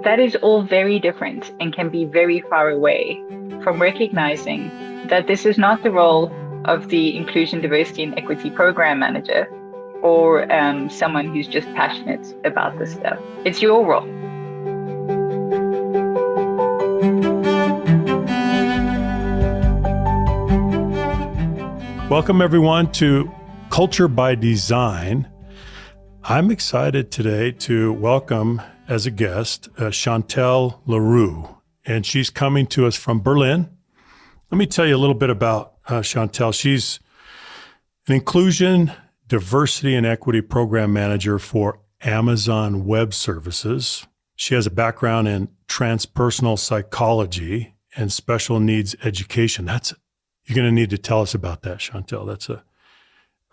That is all very different and can be very far away from recognizing that this is not the role of the Inclusion, Diversity, and Equity Program Manager or someone who's just passionate about this stuff. It's your role. Welcome, everyone, to Culture by Design. I'm excited today to welcome as a guest Chantal Roux, and she's coming to us from Berlin. Let me tell you a little bit about Chantal. She's an Inclusion, Diversity, and Equity Program Manager for Amazon Web Services. She has a background in transpersonal psychology and special needs education. You're going to need to tell us about that, Chantal. That's a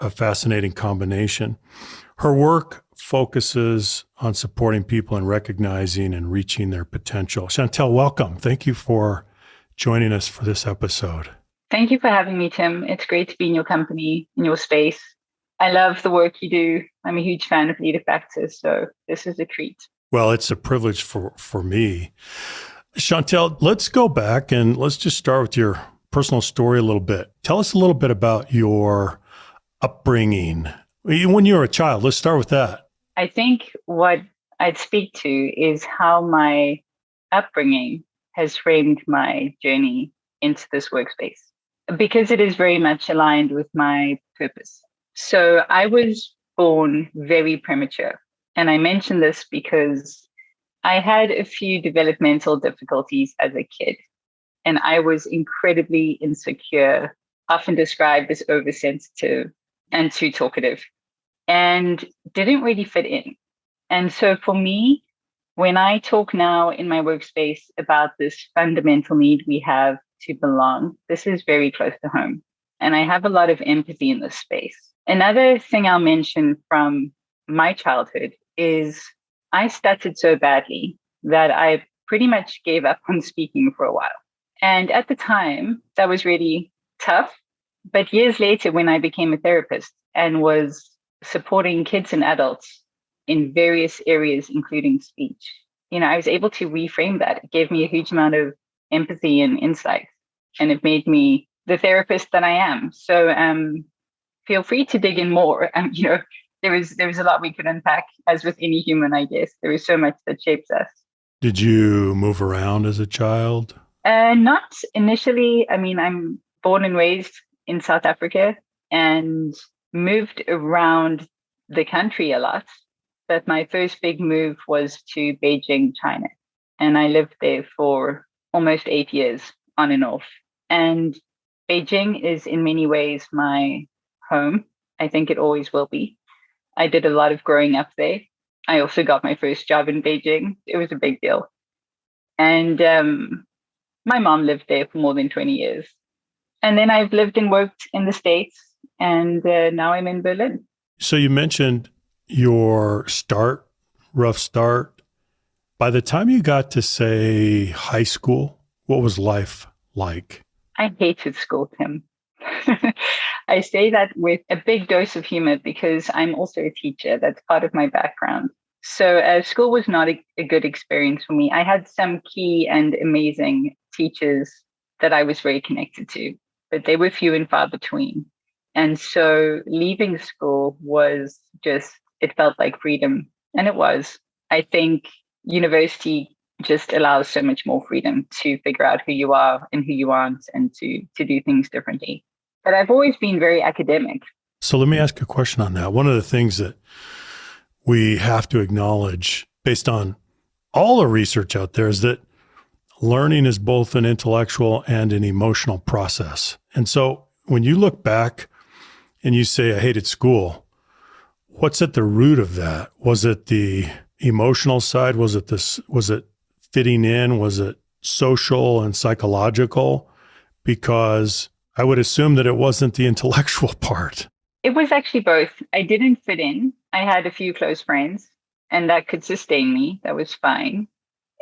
fascinating combination. Her work focuses on supporting people and recognizing and reaching their potential. Chantal, welcome. Thank you for joining us for this episode. Thank you for having me, Tim. It's great to be in your company, in your space. I love the work you do. I'm a huge fan of leader factors, so this is a treat. Well, it's a privilege for me. Chantal, let's go back and let's just start with your personal story a little bit. Tell us a little bit about your upbringing. When you were a child, let's start with that. I think what I'd speak to is how my upbringing has framed my journey into this workspace, because it is very much aligned with my purpose. So I was born very premature. And I mention this because I had a few developmental difficulties as a kid. And I was incredibly insecure, often described as oversensitive and too talkative, and didn't really fit in. And so for me, when I talk now in my workspace about this fundamental need we have to belong, this is very close to home. And I have a lot of empathy in this space. Another thing I'll mention from my childhood is I stuttered so badly that I pretty much gave up on speaking for a while. And at the time, that was really tough. But years later, when I became a therapist and was supporting kids and adults in various areas, including speech, I was able to reframe that. It gave me a huge amount of empathy and insight, and it made me the therapist that I am. So feel free to dig in more. There was a lot we could unpack, as with any human, I guess. There is so much that shapes us. Did you move around as a child? Not initially. I'm born and raised in South Africa and moved around the country a lot. But my first big move was to Beijing, China. And I lived there for almost 8 years on and off. And Beijing is in many ways my home. I think it always will be. I did a lot of growing up there. I also got my first job in Beijing. It was a big deal. And my mom lived there for more than 20 years. And then I've lived and worked in the States, and now I'm in Berlin. So you mentioned your rough start. By the time you got to, say, high school, what was life like? I hated school, Tim. I say that with a big dose of humor because I'm also a teacher. That's part of my background. So school was not a good experience for me. I had some key and amazing teachers that I was very connected to, but they were few and far between. And so leaving school it felt like freedom. And it was. I think university just allows so much more freedom to figure out who you are and who you aren't, and to do things differently. But I've always been very academic. So let me ask a question on that. One of the things that we have to acknowledge, based on all the research out there, is that learning is both an intellectual and an emotional process. And so when you look back and you say, I hated school, what's at the root of that? Was it the emotional side? Was it fitting in? Was it social and psychological? Because I would assume that it wasn't the intellectual part. It was actually both. I didn't fit in. I had a few close friends, and that could sustain me. That was fine.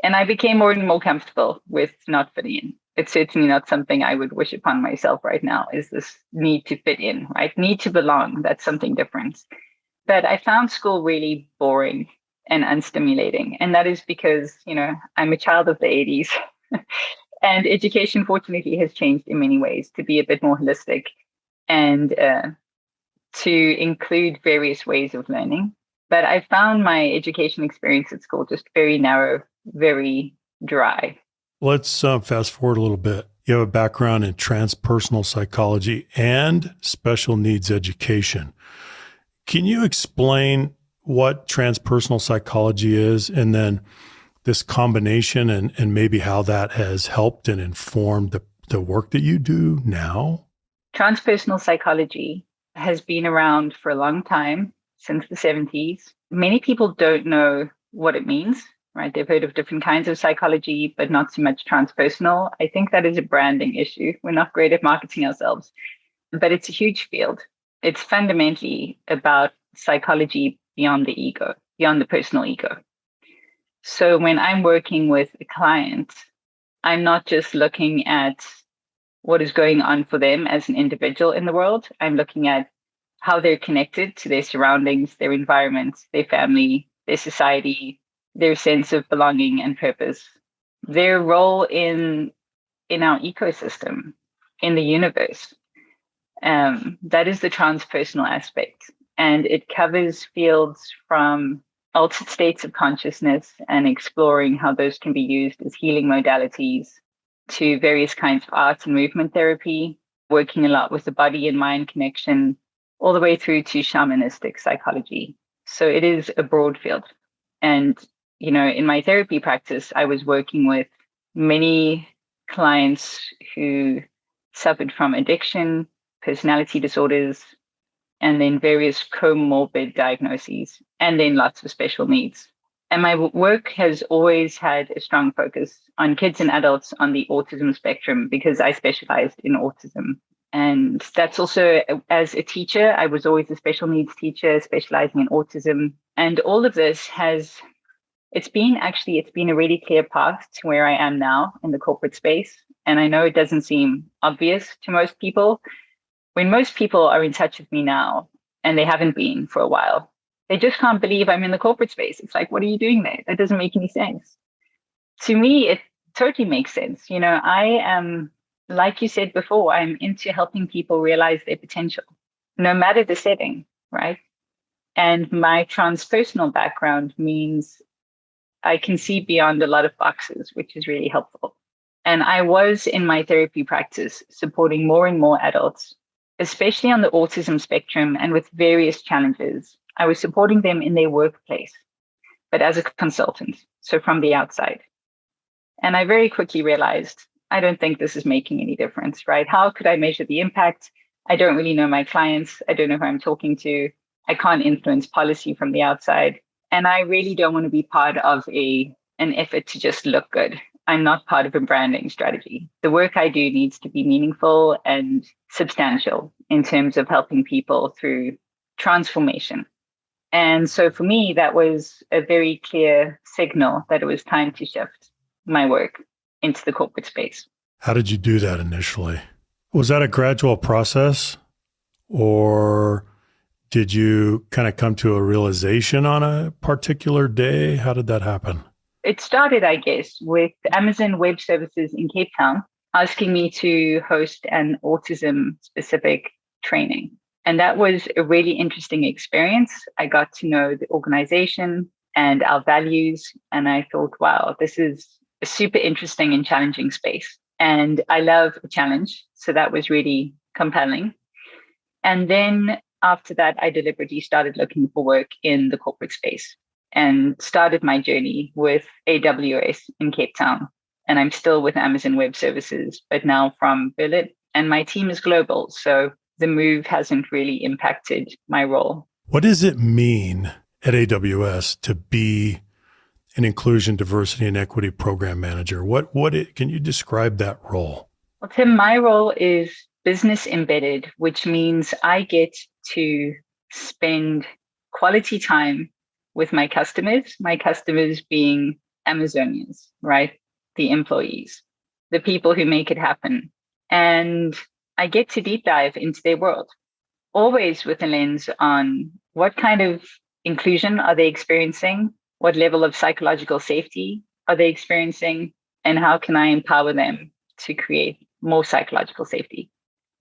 And I became more and more comfortable with not fitting in. It's certainly not something I would wish upon myself right now, is this need to fit in, right? Need to belong. That's something different. But I found school really boring. and unstimulating. And that is because, I'm a child of the 80s. And education, fortunately, has changed in many ways to be a bit more holistic and to include various ways of learning. But I found my education experience at school just very narrow, very dry. Let's fast forward a little bit. You have a background in transpersonal psychology and special needs education. Can you explain what transpersonal psychology is, and then this combination and maybe how that has helped and informed the work that you do now? Transpersonal psychology has been around for a long time, since the 70s. Many people don't know what it means, right? They've heard of different kinds of psychology, but not so much transpersonal. I think that is a branding issue. We're not great at marketing ourselves, but it's a huge field. It's fundamentally about psychology beyond the ego, beyond the personal ego. So when I'm working with a client, I'm not just looking at what is going on for them as an individual in the world. I'm looking at how they're connected to their surroundings, their environment, their family, their society, their sense of belonging and purpose, their role in our ecosystem, in the universe. That is the transpersonal aspect. And it covers fields from altered states of consciousness and exploring how those can be used as healing modalities, to various kinds of art and movement therapy, working a lot with the body and mind connection, all the way through to shamanistic psychology. So it is a broad field. And, in my therapy practice, I was working with many clients who suffered from addiction, personality disorders, and then various comorbid diagnoses, and then lots of special needs. And my work has always had a strong focus on kids and adults on the autism spectrum, because I specialized in autism. And that's also, as a teacher, I was always a special needs teacher specializing in autism. And all of this it's been a really clear path to where I am now in the corporate space. And I know it doesn't seem obvious to most people. When most people are in touch with me now, and they haven't been for a while, they just can't believe I'm in the corporate space. It's like, what are you doing there? That doesn't make any sense. To me, it totally makes sense. I am, like you said before, I'm into helping people realize their potential, no matter the setting, right? And my transpersonal background means I can see beyond a lot of boxes, which is really helpful. And I was in my therapy practice supporting more and more adults, especially on the autism spectrum and with various challenges. I was supporting them in their workplace, but as a consultant, so from the outside. And I very quickly realized, I don't think this is making any difference, right? How could I measure the impact? I don't really know my clients. I don't know who I'm talking to. I can't influence policy from the outside. And I really don't want to be part of an effort to just look good. I'm not part of a branding strategy. The work I do needs to be meaningful and substantial in terms of helping people through transformation. And so for me, that was a very clear signal that it was time to shift my work into the corporate space. How did you do that initially? Was that a gradual process, or did you kind of come to a realization on a particular day? How did that happen? It started, I guess, with Amazon Web Services in Cape Town asking me to host an autism-specific training. And that was a really interesting experience. I got to know the organization and our values. And I thought, wow, this is a super interesting and challenging space. And I love a challenge. So that was really compelling. And then after that, I deliberately started looking for work in the corporate space and started my journey with AWS in Cape Town. And I'm still with Amazon Web Services, but now from Berlin. And my team is global. So the move hasn't really impacted my role. What does it mean at AWS to be an inclusion, diversity, and equity program manager? Can you describe that role? Well, Tim, my role is business embedded, which means I get to spend quality time with my customers being Amazonians, right? The employees, the people who make it happen. And I get to deep dive into their world, always with a lens on what kind of inclusion are they experiencing? What level of psychological safety are they experiencing? And how can I empower them to create more psychological safety?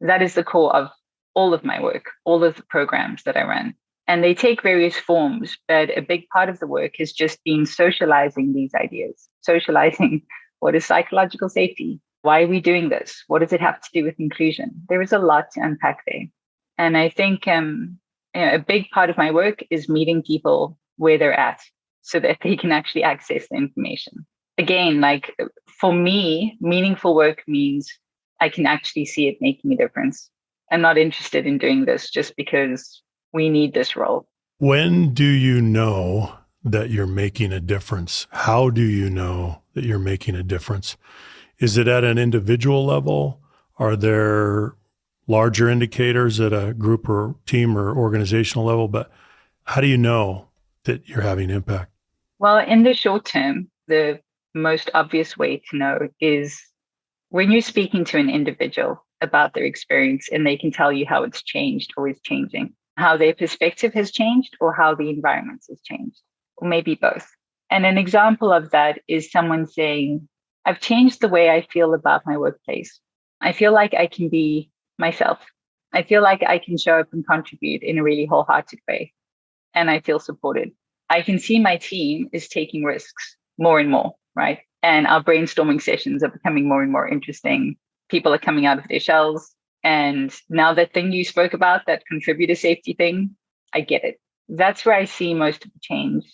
That is the core of all of my work, all of the programs that I run. And they take various forms, but a big part of the work has just been socializing these ideas, socializing what is psychological safety? Why are we doing this? What does it have to do with inclusion? There is a lot to unpack there. And I think a big part of my work is meeting people where they're at so that they can actually access the information. Again, like for me, meaningful work means I can actually see it making a difference. I'm not interested in doing this just because we need this role. When do you know that you're making a difference? How do you know that you're making a difference? Is it at an individual level? Are there larger indicators at a group or team or organizational level? But how do you know that you're having impact? Well, in the short term, the most obvious way to know is when you're speaking to an individual about their experience and they can tell you how it's changed or is changing, how their perspective has changed or how the environment has changed, or maybe both. And an example of that is someone saying, I've changed the way I feel about my workplace. I feel like I can be myself. I feel like I can show up and contribute in a really wholehearted way. And I feel supported. I can see my team is taking risks more and more, right? And our brainstorming sessions are becoming more and more interesting. People are coming out of their shells. And now that thing you spoke about, that contributor safety thing, I get it. That's where I see most of the change.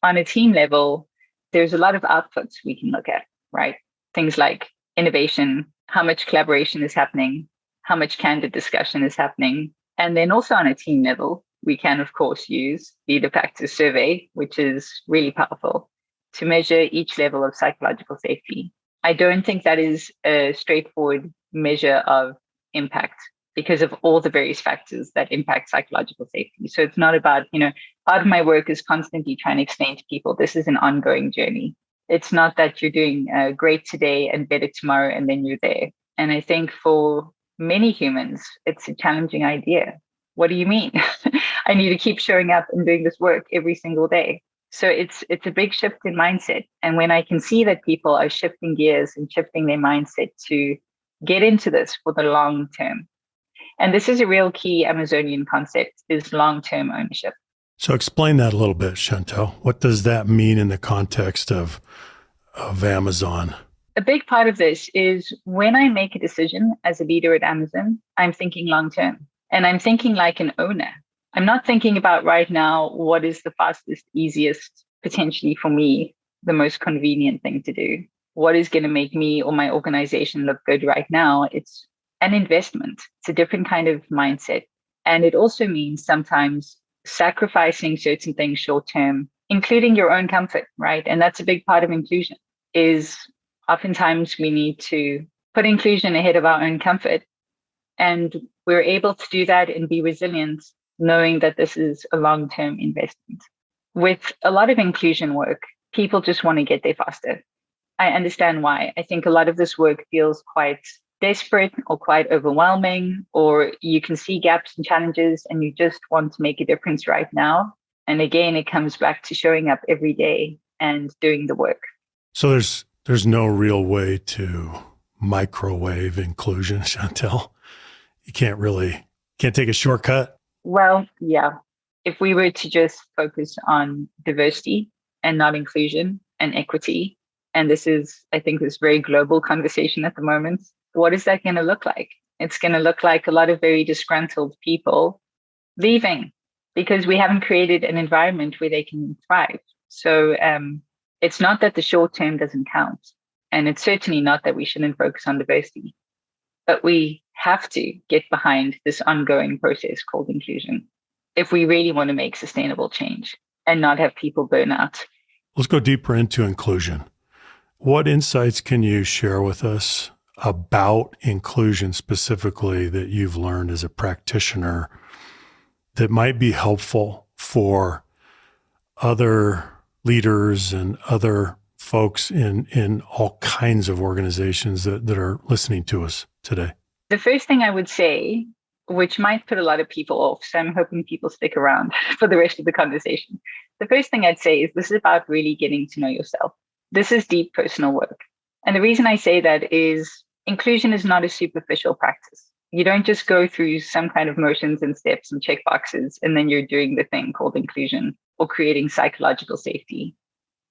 On a team level, there's a lot of outputs we can look at, right? Things like innovation, how much collaboration is happening, how much candid discussion is happening. And then also on a team level, we can, of course, use the de facto survey, which is really powerful to measure each level of psychological safety. I don't think that is a straightforward measure of impact because of all the various factors that impact psychological safety. So it's not about, part of my work is constantly trying to explain to people, this is an ongoing journey. It's not that you're doing great today and better tomorrow and then you're there. And I think for many humans, it's a challenging idea. What do you mean? I need to keep showing up and doing this work every single day. So it's a big shift in mindset. And when I can see that people are shifting gears and shifting their mindset to get into this for the long term. And this is a real key Amazonian concept, is long-term ownership. So explain that a little bit, Chantal. What does that mean in the context of Amazon? A big part of this is when I make a decision as a leader at Amazon, I'm thinking long-term and I'm thinking like an owner. I'm not thinking about right now, what is the fastest, easiest, potentially for me, the most convenient thing to do? What is going to make me or my organization look good right now? It's an investment. It's a different kind of mindset. And it also means sometimes sacrificing certain things short term, including your own comfort, right? And that's a big part of inclusion, is oftentimes we need to put inclusion ahead of our own comfort. And we're able to do that and be resilient, knowing that this is a long-term investment. With a lot of inclusion work, people just want to get there faster. I understand why. I think a lot of this work feels quite desperate or quite overwhelming, or you can see gaps and challenges and you just want to make a difference right now. And again, it comes back to showing up every day and doing the work. So there's no real way to microwave inclusion, Chantal. You can't take a shortcut. Well, yeah. If we were to just focus on diversity and not inclusion and equity, and this is, I think, this very global conversation at the moment, what is that going to look like? It's going to look like a lot of very disgruntled people leaving because we haven't created an environment where they can thrive. So it's not that the short term doesn't count. And it's certainly not that we shouldn't focus on diversity. But we have to get behind this ongoing process called inclusion if we really want to make sustainable change and not have people burn out. Let's go deeper into inclusion. What insights can you share with us about inclusion specifically that you've learned as a practitioner that might be helpful for other leaders and other folks in all kinds of organizations that are listening to us today? The first thing I would say which might put a lot of people off. So I'm hoping people stick around for the rest of the conversation. The first thing I'd say is this is about really getting to know yourself. This is deep personal work. And the reason I say that is inclusion is not a superficial practice. You don't just go through some kind of motions and steps and check boxes, and then you're doing the thing called inclusion or creating psychological safety.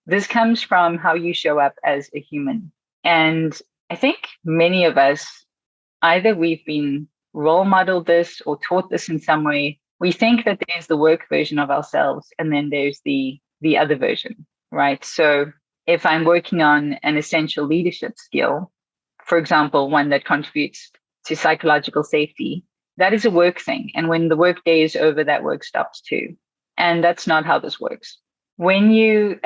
This comes from how you show up as a human. And I think many of us, either we've been role modeled this or taught this in some way. We think that there's the work version of ourselves, and then there's the other version, right? So if I'm working on an essential leadership skill, for example, one that contributes to psychological safety, that is a work thing. And when the work day is over, that work stops too. And that's not how this works. When you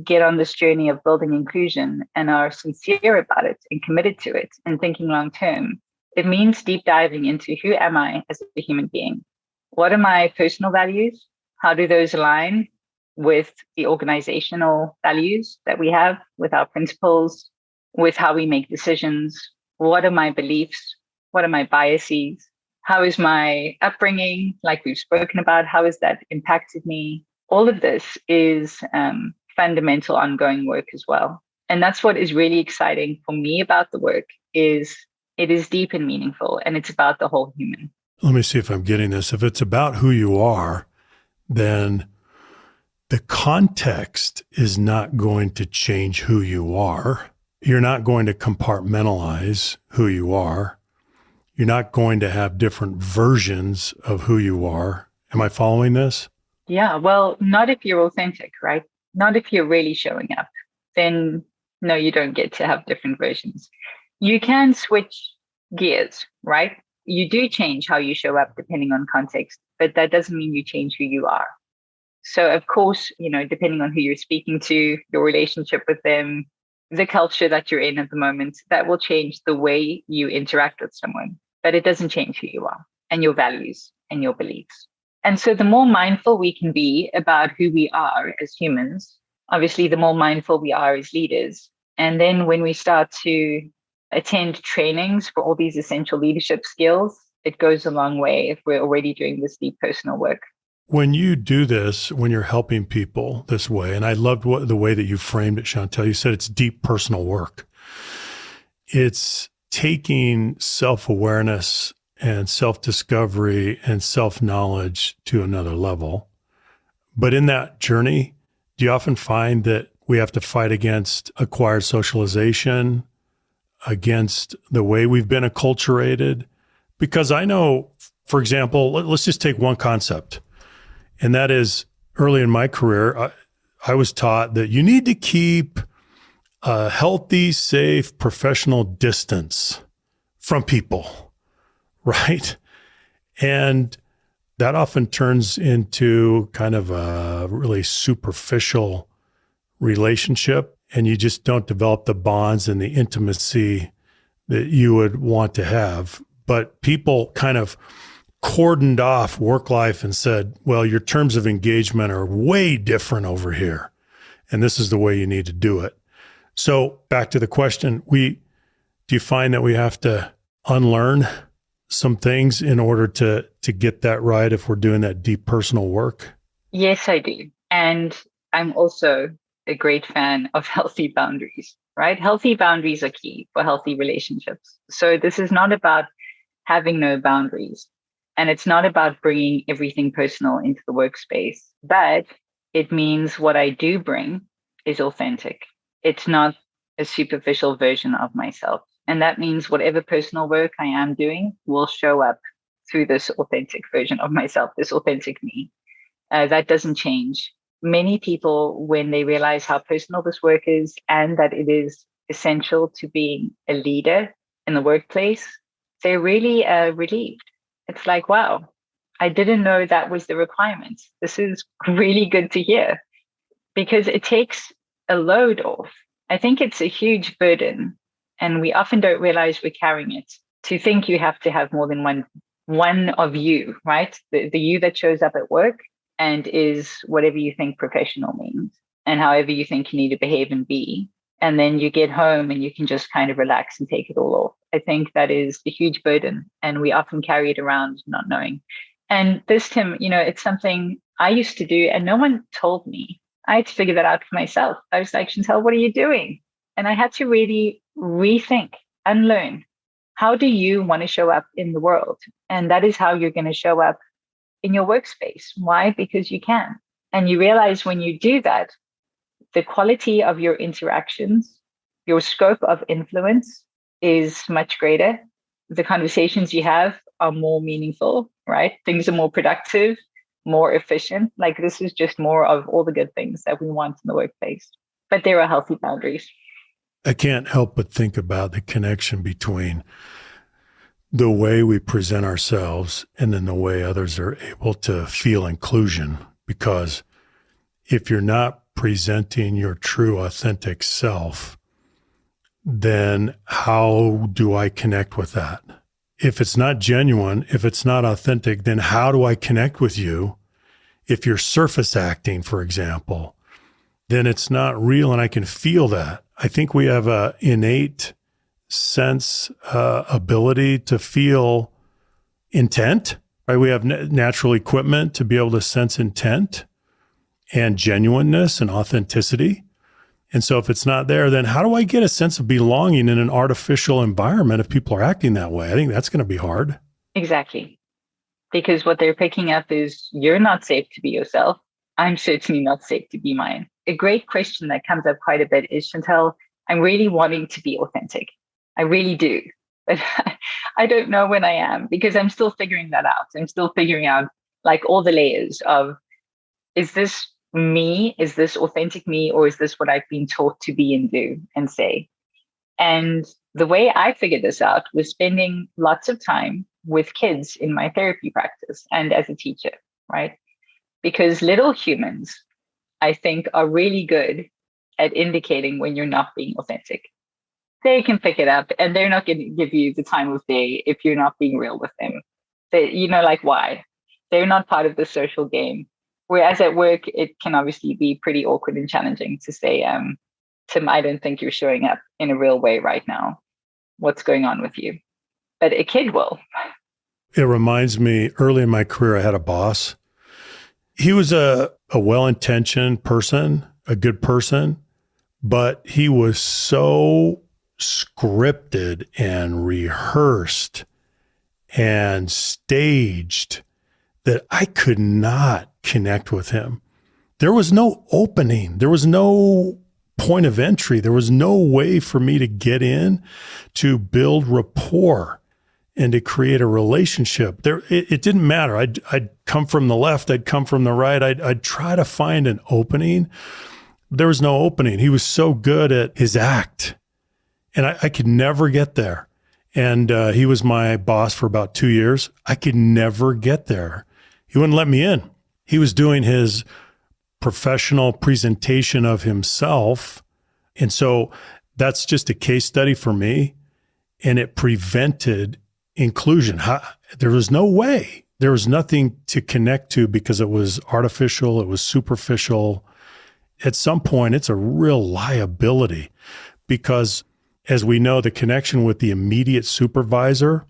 get on this journey of building inclusion and are sincere about it and committed to it and thinking long term, it means deep diving into who am I as a human being? What are my personal values? How do those align with the organizational values that we have, with our principles, with how we make decisions? What are my beliefs? What are my biases? How is my upbringing, like we've spoken about, how has that impacted me? All of this is fundamental ongoing work as well. And that's what is really exciting for me about the work is it is deep and meaningful, and it's about the whole human. Let me see if I'm getting this. If it's about who you are, then the context is not going to change who you are. You're not going to compartmentalize who you are. You're not going to have different versions of who you are. Am I following this? Yeah, well, not if you're authentic, right? Not if you're really showing up. Then no, you don't get to have different versions. You can switch gears, right? You do change how you show up depending on context, but that doesn't mean you change who you are. So of course, depending on who you're speaking to, your relationship with them, the culture that you're in at the moment, that will change the way you interact with someone, but it doesn't change who you are and your values and your beliefs. And so the more mindful we can be about who we are as humans, obviously, the more mindful we are as leaders. And then when we start to attend trainings for all these essential leadership skills, it goes a long way if we're already doing this deep personal work. When you do this, when you're helping people this way, and I loved the way that you framed it, Chantal, you said it's deep personal work. It's taking self-awareness and self-discovery and self-knowledge to another level. But in that journey, do you often find that we have to fight against acquired socialization, against the way we've been acculturated? Because I know, for example, let's just take one concept. And that is, early in my career, I was taught that you need to keep a healthy, safe, professional distance from people, right? And that often turns into kind of a really superficial relationship, and you just don't develop the bonds and the intimacy that you would want to have. But people kind of cordoned off work life and said, well, your terms of engagement are way different over here, and this is the way you need to do it. So back to the question, do you find that we have to unlearn some things in order to get that right if we're doing that deep personal work? Yes, I do. And I'm also a great fan of healthy boundaries, right? Healthy boundaries are key for healthy relationships. So this is not about having no boundaries. And it's not about bringing everything personal into the workspace, but it means what I do bring is authentic. It's not a superficial version of myself. And that means whatever personal work I am doing will show up through this authentic version of myself, this authentic me. That doesn't change. Many people, when they realize how personal this work is and that it is essential to being a leader in the workplace, they're really relieved. It's like, wow, I didn't know that was the requirement. This is really good to hear because it takes a load off. I think it's a huge burden, and we often don't realize we're carrying it. To think you have to have more than one of you, right? The you that shows up at work and is whatever you think professional means and however you think you need to behave and be. And then you get home and you can just kind of relax and take it all off. I think that is a huge burden, and we often carry it around not knowing. And this, Tim, it's something I used to do and no one told me. I had to figure that out for myself. I was like, Chantal, what are you doing? And I had to really rethink, unlearn. How do you want to show up in the world? And that is how you're going to show up in your workspace. Why? Because you can. And you realize when you do that, the quality of your interactions, your scope of influence is much greater. The conversations you have are more meaningful, right? Things are more productive, more efficient. Like, this is just more of all the good things that we want in the workplace. But there are healthy boundaries. I can't help but think about the connection between the way we present ourselves and then the way others are able to feel inclusion. Because if you're not presenting your true, authentic self, then how do I connect with that? If it's not genuine, if it's not authentic, then how do I connect with you? If you're surface acting, for example, then it's not real and I can feel that. I think we have an innate sense, ability to feel intent, right? We have natural equipment to be able to sense intent and genuineness and authenticity. And so if it's not there, then how do I get a sense of belonging in an artificial environment if people are acting that way? I think that's going to be hard. Exactly. Because what they're picking up is, you're not safe to be yourself. I'm certainly not safe to be mine. A great question that comes up quite a bit is, Chantal, I'm really wanting to be authentic. I really do. But I don't know when I am, because I'm still figuring that out. I'm still figuring out like all the layers of, is this me? Is this authentic me? Or is this what I've been taught to be and do and say? And the way I figured this out was spending lots of time with kids in my therapy practice and as a teacher, right? Because little humans, I think, are really good at indicating when you're not being authentic. They can pick it up, and they're not going to give you the time of day if you're not being real with them. Like, why? They're not part of the social game. Whereas at work, it can obviously be pretty awkward and challenging to say, Tim, I don't think you're showing up in a real way right now. What's going on with you? But a kid will. It reminds me, early in my career, I had a boss. He was a well-intentioned person, a good person, but he was so scripted and rehearsed and staged that I could not connect with him. There was no opening. There was no point of entry. There was no way for me to get in, to build rapport and to create a relationship. It didn't matter. I'd come from the left. I'd come from the right. I'd try to find an opening. There was no opening. He was so good at his act, and I could never get there. And he was my boss for about 2 years. I could never get there. He wouldn't let me in. He was doing his professional presentation of himself. And so that's just a case study for me. And it prevented inclusion. There was no way. There was nothing to connect to because it was artificial. It was superficial. At some point, it's a real liability because, as we know, the connection with the immediate supervisor,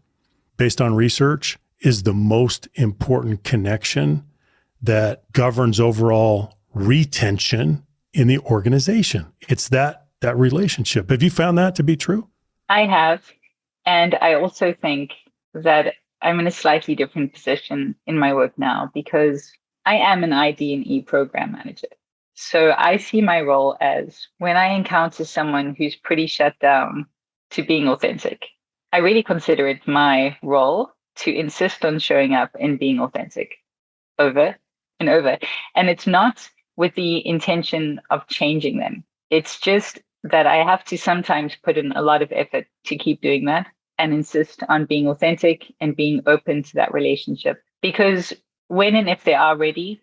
based on research, is the most important connection that governs overall retention in the organization. It's that relationship. Have you found that to be true? I have. And I also think that I'm in a slightly different position in my work now because I am an ID&E program manager. So I see my role as, when I encounter someone who's pretty shut down to being authentic, I really consider it my role to insist on showing up and being authentic over and over. And it's not with the intention of changing them. It's just that I have to sometimes put in a lot of effort to keep doing that and insist on being authentic and being open to that relationship. Because when and if they are ready,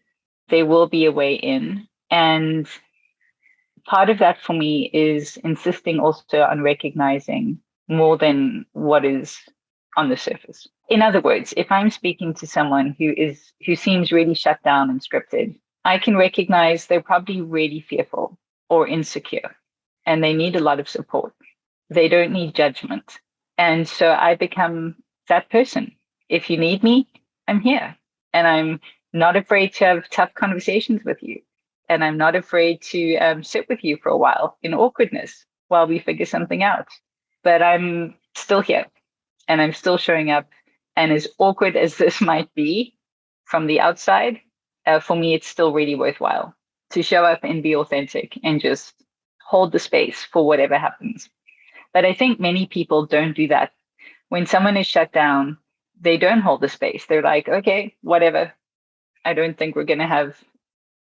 there will be a way in. And part of that for me is insisting also on recognizing more than what is on the surface. In other words, if I'm speaking to someone who seems really shut down and scripted, I can recognize they're probably really fearful or insecure, and they need a lot of support. They don't need judgment. And so I become that person. If you need me, I'm here. And I'm not afraid to have tough conversations with you. And I'm not afraid to sit with you for a while in awkwardness while we figure something out. But I'm still here and I'm still showing up. And as awkward as this might be from the outside, for me, it's still really worthwhile to show up and be authentic and just hold the space for whatever happens. But I think many people don't do that. When someone is shut down, they don't hold the space. They're like, okay, whatever. I don't think we're going to have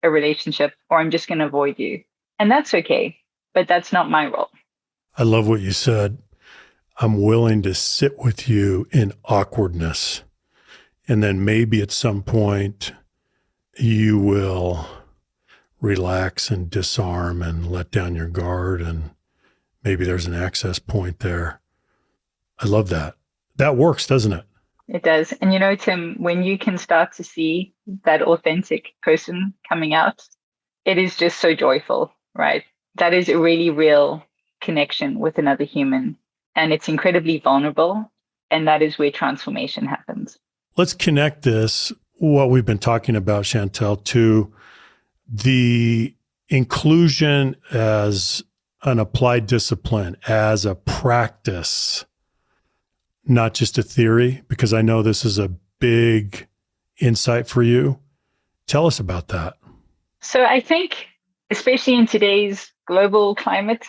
a relationship, or I'm just going to avoid you. And that's okay. But that's not my role. I love what you said. I'm willing to sit with you in awkwardness. And then maybe at some point you will relax and disarm and let down your guard. And maybe there's an access point there. I love that. That works, doesn't it? It does. And Tim, when you can start to see that authentic person coming out, it is just so joyful, right? That is a really real connection with another human. And it's incredibly vulnerable. And that is where transformation happens. Let's connect this, what we've been talking about, Chantal, to the inclusion as an applied discipline, as a practice, not just a theory, because I know this is a big insight for you. Tell us about that. So I think, especially in today's global climate,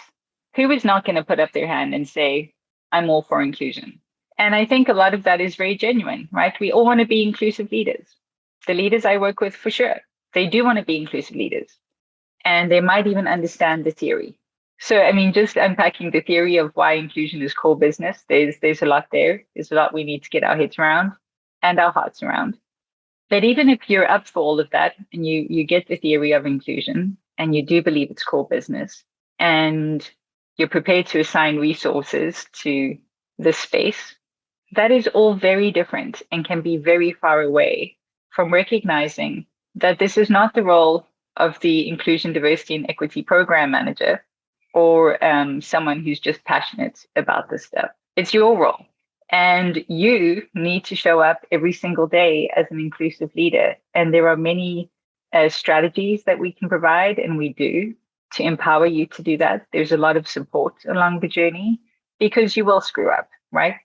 who is not going to put up their hand and say, I'm all for inclusion? And I think a lot of that is very genuine, right? We all want to be inclusive leaders. The leaders I work with, for sure, they do want to be inclusive leaders. And they might even understand the theory. So, I mean, just unpacking the theory of why inclusion is core business, there's a lot there. There's a lot we need to get our heads around and our hearts around. But even if you're up for all of that and you get the theory of inclusion and you do believe it's core business and you're prepared to assign resources to this space, that is all very different and can be very far away from recognizing that this is not the role of the inclusion, diversity, and equity program manager or someone who's just passionate about this stuff. It's your role. And you need to show up every single day as an inclusive leader. And there are many strategies that we can provide, and we do, to empower you to do that. There's a lot of support along the journey because you will screw up, right?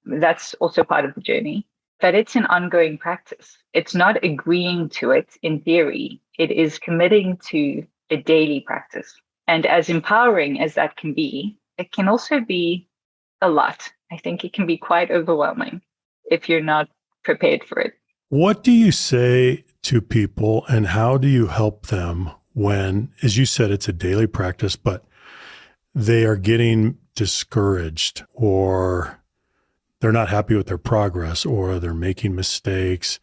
That's also part of the journey. But it's an ongoing practice. It's not agreeing to it in theory. It is committing to a daily practice. And as empowering as that can be, it can also be a lot. I think it can be quite overwhelming if you're not prepared for it. What do you say to people and how do you help them when, as you said, it's a daily practice, but they are getting discouraged or they're not happy with their progress or they're making mistakes?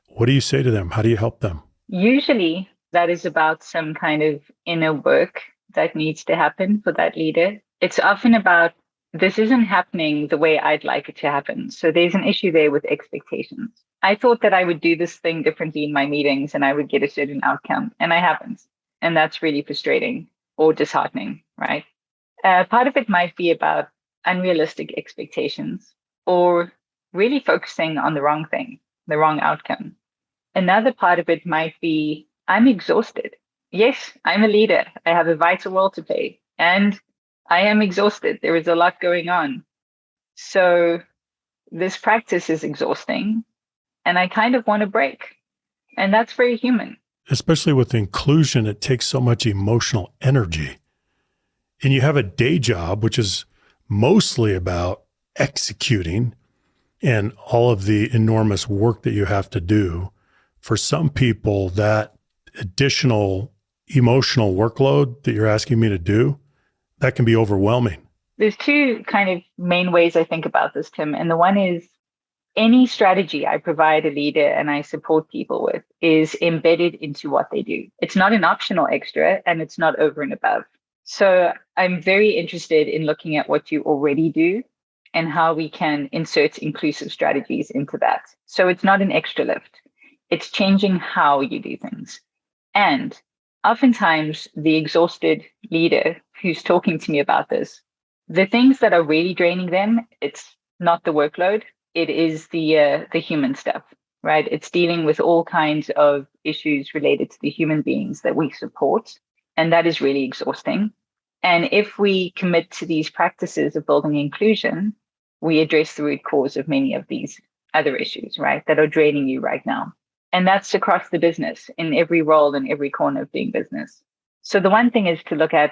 What do you say to them? How do you help them? Usually that is about some kind of inner work that needs to happen for that leader. It's often about, this isn't happening the way I'd like it to happen. So there's an issue there with expectations. I thought that I would do this thing differently in my meetings and I would get a certain outcome, and I haven't. And that's really frustrating or disheartening, right? Part of it might be about unrealistic expectations or really focusing on the wrong thing, the wrong outcome. Another part of it might be, I'm exhausted. Yes, I'm a leader. I have a vital role to play, and I am exhausted. There is a lot going on. So this practice is exhausting, and I kind of want a break. And that's very human. Especially with inclusion, it takes so much emotional energy. And you have a day job, which is mostly about executing and all of the enormous work that you have to do. For some people, that additional emotional workload that you're asking me to do, that can be overwhelming. There's two kind of main ways I think about this, Tim. And the one is, any strategy I provide a leader and I support people with is embedded into what they do. It's not an optional extra and it's not over and above. So I'm very interested in looking at what you already do and how we can insert inclusive strategies into that. So it's not an extra lift. It's changing how you do things. And oftentimes the exhausted leader who's talking to me about this, The things that are really draining them, it's not the workload. It is the human stuff, right? It's dealing with all kinds of issues related to the human beings that we support. And that is really exhausting. And if we commit to these practices of building inclusion, we address the root cause of many of these other issues, right, that are draining you right now. And that's across the business, in every role, in every corner of doing business. So the one thing is to look at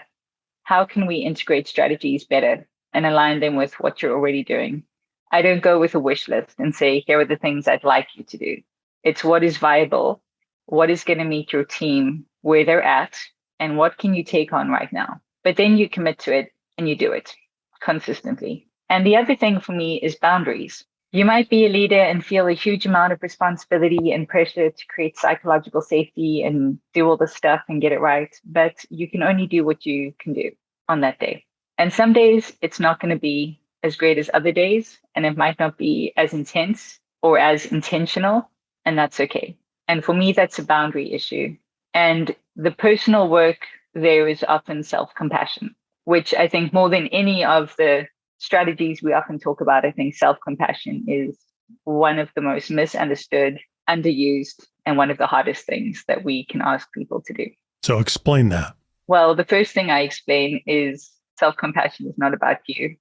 how can we integrate strategies better and align them with what you're already doing. I don't go with a wish list and say, here are the things I'd like you to do. It's what is viable, what is going to meet your team where they're at, and what can you take on right now. But then you commit to it and you do it consistently. And the other thing for me is boundaries. You might be a leader and feel a huge amount of responsibility and pressure to create psychological safety and do all this stuff and get it right. But you can only do what you can do on that day. And some days it's not going to be as great as other days, and it might not be as intense or as intentional, and that's okay. And for me, that's a boundary issue. And the personal work there is often self-compassion, which I think more than any of the strategies we often talk about, I think self-compassion is one of the most misunderstood, underused, and one of the hardest things that we can ask people to do. So explain that. Well, the first thing I explain is self-compassion is not about you.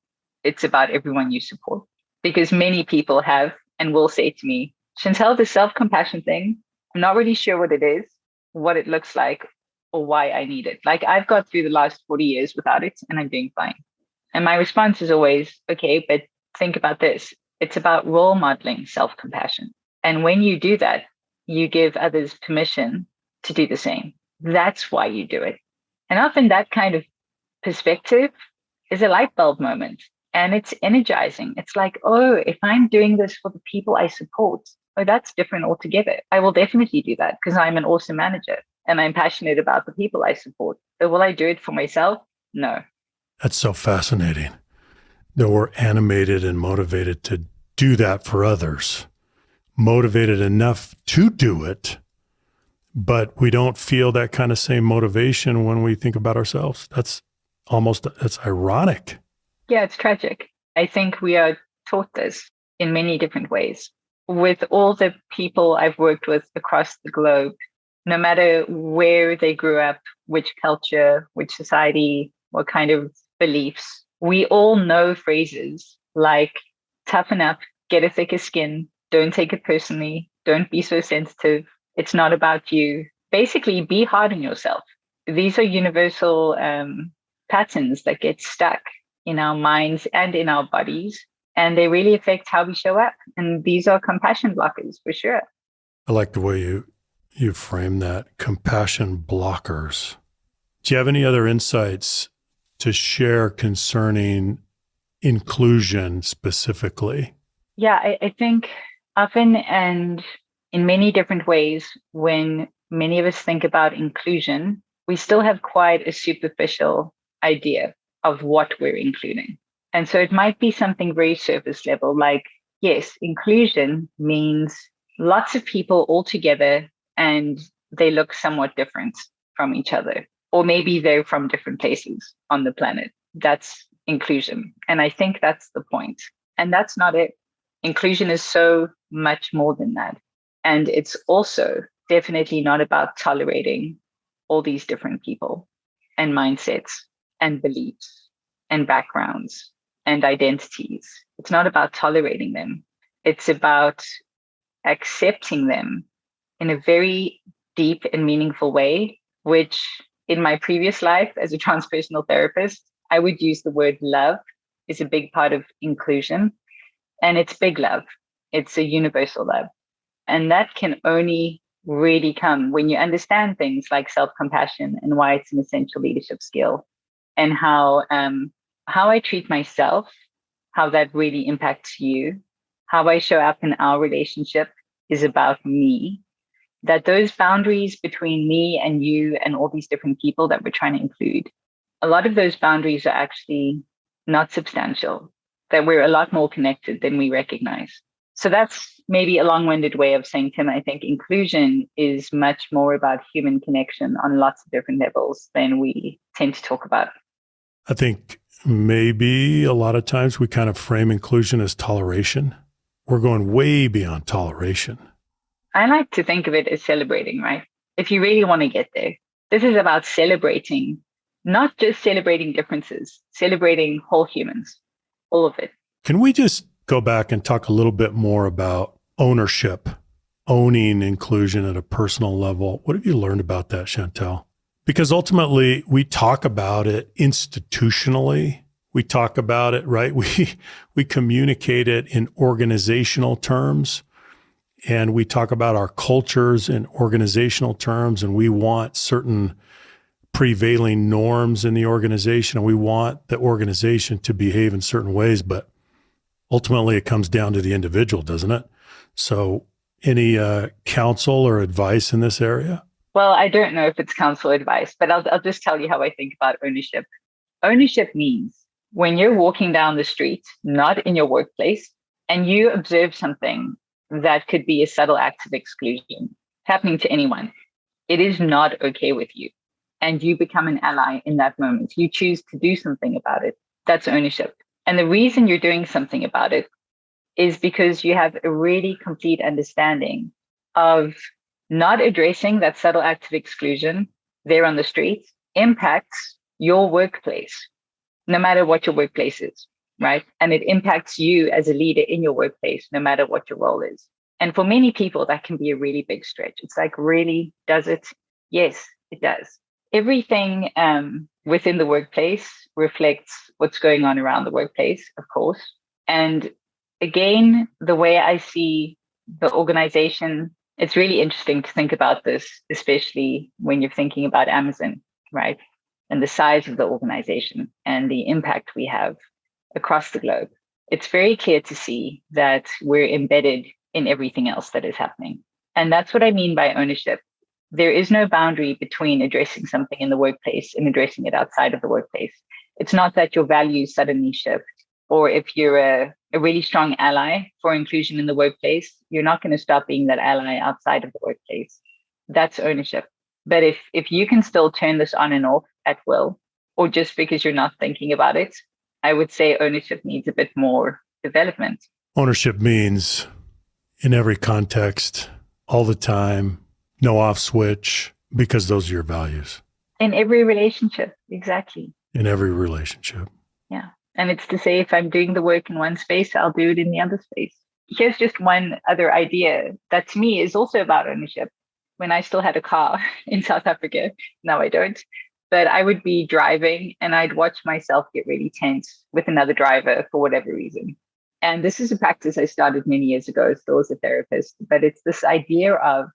It's about everyone you support. Because many people have and will say to me, Chantal, the self-compassion thing, I'm not really sure what it is, what it looks like, or why I need it. Like I've got through the last 40 years without it and I'm doing fine. And my response is always, okay, but think about this. It's about role modeling self-compassion. And when you do that, you give others permission to do the same. That's why you do it. And often that kind of perspective is a light bulb moment. And it's energizing. It's like, oh, if I'm doing this for the people I support, oh, that's different altogether. I will definitely do that because I'm an awesome manager and I'm passionate about the people I support. But will I do it for myself? No. That's so fascinating that we're animated and motivated to do that for others, motivated enough to do it, but we don't feel that kind of same motivation when we think about ourselves. That's ironic. Yeah, it's tragic. I think we are taught this in many different ways. With all the people I've worked with across the globe, no matter where they grew up, which culture, which society, what kind of beliefs, we all know phrases like toughen up, get a thicker skin, don't take it personally, don't be so sensitive, it's not about you. Basically, be hard on yourself. These are universal patterns that get stuck in our minds and in our bodies, and they really affect how we show up. And these are compassion blockers for sure. I like the way you frame that, compassion blockers. Do you have any other insights to share concerning inclusion specifically? Yeah, I think often and in many different ways, when many of us think about inclusion, we still have quite a superficial idea of what we're including. And so it might be something very surface level, like, yes, inclusion means lots of people all together and they look somewhat different from each other, or maybe they're from different places on the planet. That's inclusion. And I think that's the point. And that's not it. Inclusion is so much more than that. And it's also definitely not about tolerating all these different people and mindsets and beliefs and backgrounds and identities. It's not about tolerating them. It's about accepting them in a very deep and meaningful way, which in my previous life as a transpersonal therapist, I would use the word love is a big part of inclusion. And it's big love. It's a universal love. And that can only really come when you understand things like self-compassion and why it's an essential leadership skill, and how I treat myself, how that really impacts you, how I show up in our relationship is about me, that those boundaries between me and you and all these different people that we're trying to include, a lot of those boundaries are actually not substantial, that we're a lot more connected than we recognize. So that's maybe a long-winded way of saying, Tim, I think inclusion is much more about human connection on lots of different levels than we tend to talk about. I think maybe a lot of times we kind of frame inclusion as toleration. We're going way beyond toleration. I like to think of it as celebrating, right? If you really want to get there, this is about celebrating, not just celebrating differences, celebrating whole humans, all of it. Can we just go back and talk a little bit more about ownership, owning inclusion at a personal level? What have you learned about that, Chantal? Because ultimately, we talk about it institutionally. We talk about it, right? We communicate it in organizational terms, and we talk about our cultures in organizational terms, and we want certain prevailing norms in the organization, and we want the organization to behave in certain ways, but ultimately it comes down to the individual, doesn't it? So any counsel or advice in this area? Well, I don't know if it's counsel advice, but I'll just tell you how I think about ownership. Ownership means when you're walking down the street, not in your workplace, and you observe something that could be a subtle act of exclusion happening to anyone, it is not okay with you. And you become an ally in that moment. You choose to do something about it. That's ownership. And the reason you're doing something about it is because you have a really complete understanding of not addressing that subtle act of exclusion there on the street impacts your workplace, no matter what your workplace is, right? And it impacts you as a leader in your workplace, no matter what your role is. And for many people, that can be a really big stretch. It's like, really, does it? Yes, it does. Everything within the workplace reflects what's going on around the workplace, of course. And again, the way I see the organization, it's really interesting to think about this, especially when you're thinking about Amazon, right? And the size of the organization and the impact we have across the globe. It's very clear to see that we're embedded in everything else that is happening. And that's what I mean by ownership. There is no boundary between addressing something in the workplace and addressing it outside of the workplace. It's not that your values suddenly shift, or if you're a really strong ally for inclusion in the workplace, you're not going to stop being that ally outside of the workplace. That's ownership. But if you can still turn this on and off at will, or just because you're not thinking about it, I would say ownership needs a bit more development. Ownership means in every context, all the time, no off switch, because those are your values. In every relationship, exactly. In every relationship. Yeah. And it's to say, if I'm doing the work in one space, I'll do it in the other space. Here's just one other idea that to me is also about ownership. When I still had a car in South Africa, now I don't, but I would be driving and I'd watch myself get really tense with another driver for whatever reason. And this is a practice I started many years ago, still as a therapist, but it's this idea of,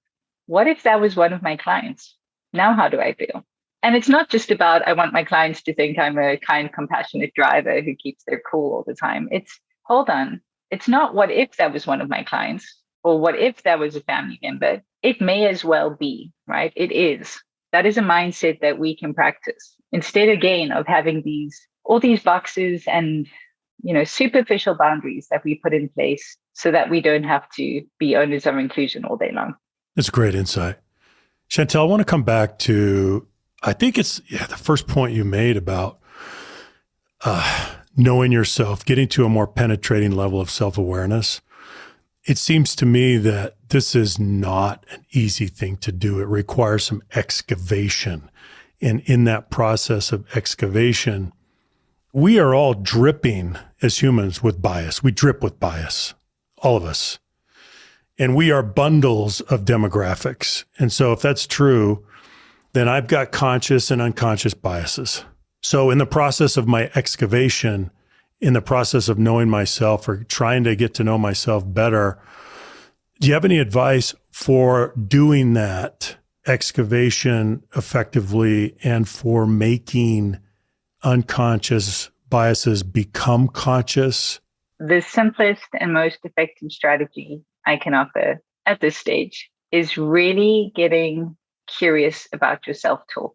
what if that was one of my clients? Now, how do I feel? And it's not just about, I want my clients to think I'm a kind, compassionate driver who keeps their cool all the time. It's, hold on. It's not what if that was one of my clients, or what if that was a family member. It may as well be, right? It is. That is a mindset that we can practice instead, again, of having all these boxes and, superficial boundaries that we put in place so that we don't have to be owners of inclusion all day long. That's a great insight. Chantal, I want to come back to, I think it's the first point you made about knowing yourself, getting to a more penetrating level of self-awareness. It seems to me that this is not an easy thing to do. It requires some excavation. And in that process of excavation, we are all dripping as humans with bias. We drip with bias, all of us. And we are bundles of demographics. And so if that's true, then I've got conscious and unconscious biases. So in the process of my excavation, in the process of knowing myself or trying to get to know myself better, do you have any advice for doing that excavation effectively and for making unconscious biases become conscious? The simplest and most effective strategy I can offer at this stage is really getting curious about your self-talk.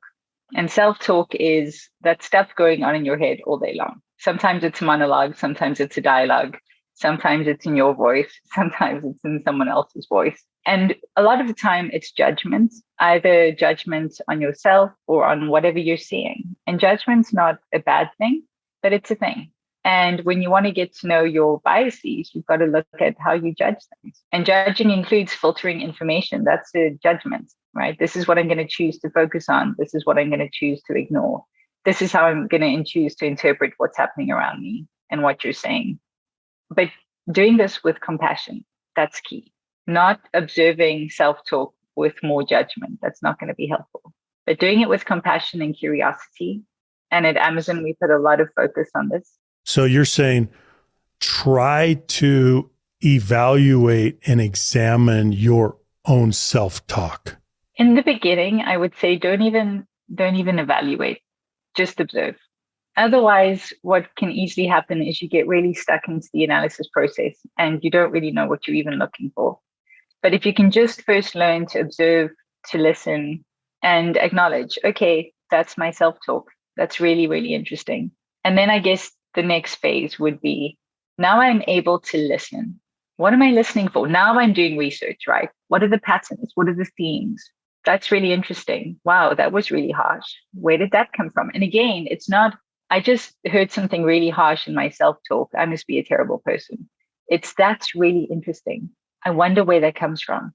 And self-talk is that stuff going on in your head all day long. Sometimes it's a monologue, sometimes it's a dialogue, sometimes it's in your voice, sometimes it's in someone else's voice. And a lot of the time it's judgment, either judgment on yourself or on whatever you're seeing. And judgment's not a bad thing. but it's a thing. And when you want to get to know your biases, you've got to look at how you judge things. And judging includes filtering information. That's a judgment, right? This is what I'm going to choose to focus on. This is what I'm going to choose to ignore. This is how I'm going to choose to interpret what's happening around me and what you're saying. But doing this with compassion, that's key. Not observing self-talk with more judgment. That's not going to be helpful. But doing it with compassion and curiosity. And at Amazon, we put a lot of focus on this. So you're saying try to evaluate and examine your own self-talk. In the beginning, I would say don't even evaluate, just observe. Otherwise, what can easily happen is you get really stuck into the analysis process and you don't really know what you're even looking for. But if you can just first learn to observe, to listen, and acknowledge, okay, that's my self-talk. That's really, really interesting. And then I guess the next phase would be, now I'm able to listen. What am I listening for? Now I'm doing research, right? What are the patterns? What are the themes? That's really interesting. Wow, that was really harsh. Where did that come from? And again, it's not, I just heard something really harsh in my self-talk. I must be a terrible person. That's really interesting. I wonder where that comes from.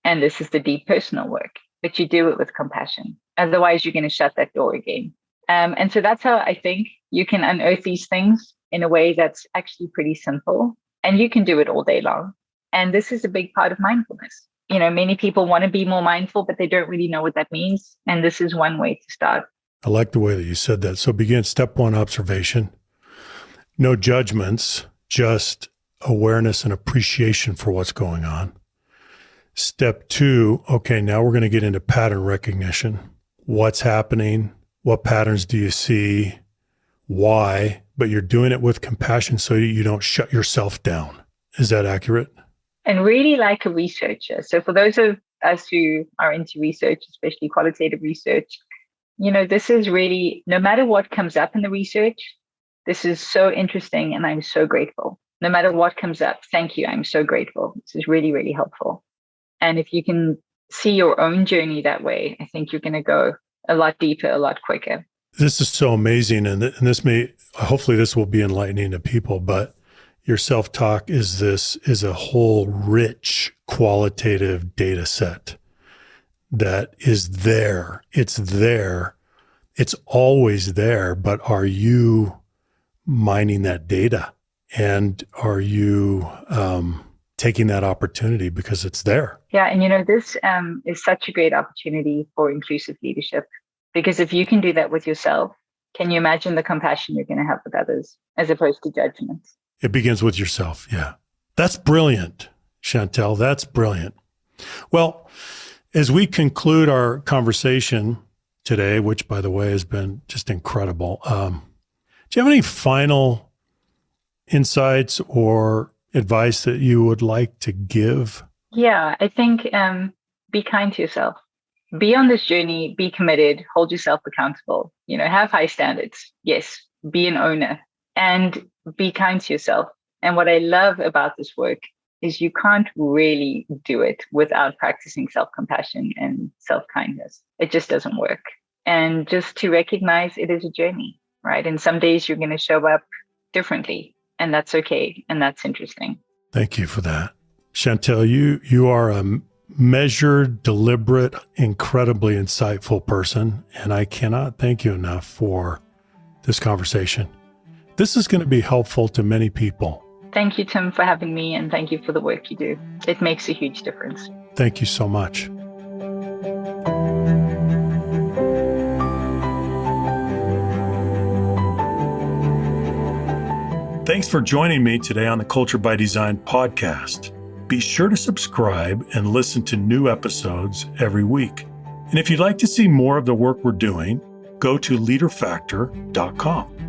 And this is the deep personal work, but you do it with compassion. Otherwise, you're going to shut that door again. And so that's how I think you can unearth these things in a way that's actually pretty simple. And you can do it all day long. And this is a big part of mindfulness. You know, many people want to be more mindful, but they don't really know what that means. And this is one way to start. I like the way that you said that. So begin step one, observation. No judgments, just awareness and appreciation for what's going on. Step two, okay, now we're going to get into pattern recognition. What's happening? What patterns do you see? Why? But you're doing it with compassion so you don't shut yourself down. Is that accurate? And really like a researcher. So for those of us who are into research, especially qualitative research, you know, this is really, no matter what comes up in the research, this is so interesting and I'm so grateful. No matter what comes up, thank you, I'm so grateful. This is really, really helpful. And if you can see your own journey that way, I think you're going to go a lot deeper, a lot quicker. This is so amazing. And this may, hopefully this will be enlightening to people, but your self-talk is a whole rich qualitative data set that is there. It's there. It's always there. But are you mining that data? And are you taking that opportunity because it's there? Yeah. And, you know, this is such a great opportunity for inclusive leadership, because if you can do that with yourself, can you imagine the compassion you're going to have with others as opposed to judgment? It begins with yourself. Yeah. That's brilliant, Chantal. That's brilliant. Well, as we conclude our conversation today, which, by the way, has been just incredible, do you have any final insights or advice that you would like to give? Yeah, I think be kind to yourself. Be on this journey, be committed, hold yourself accountable, you know, have high standards. Yes, be an owner and be kind to yourself. And what I love about this work is you can't really do it without practicing self-compassion and self-kindness. It just doesn't work. And just to recognize it is a journey, right? And some days you're going to show up differently, and that's okay. And that's interesting. Thank you for that. Chantal, you are a measured, deliberate, incredibly insightful person. And I cannot thank you enough for this conversation. This is going to be helpful to many people. Thank you, Tim, for having me. And thank you for the work you do. It makes a huge difference. Thank you so much. Thanks for joining me today on the Culture by Design podcast. Be sure to subscribe and listen to new episodes every week. And if you'd like to see more of the work we're doing, go to leaderfactor.com.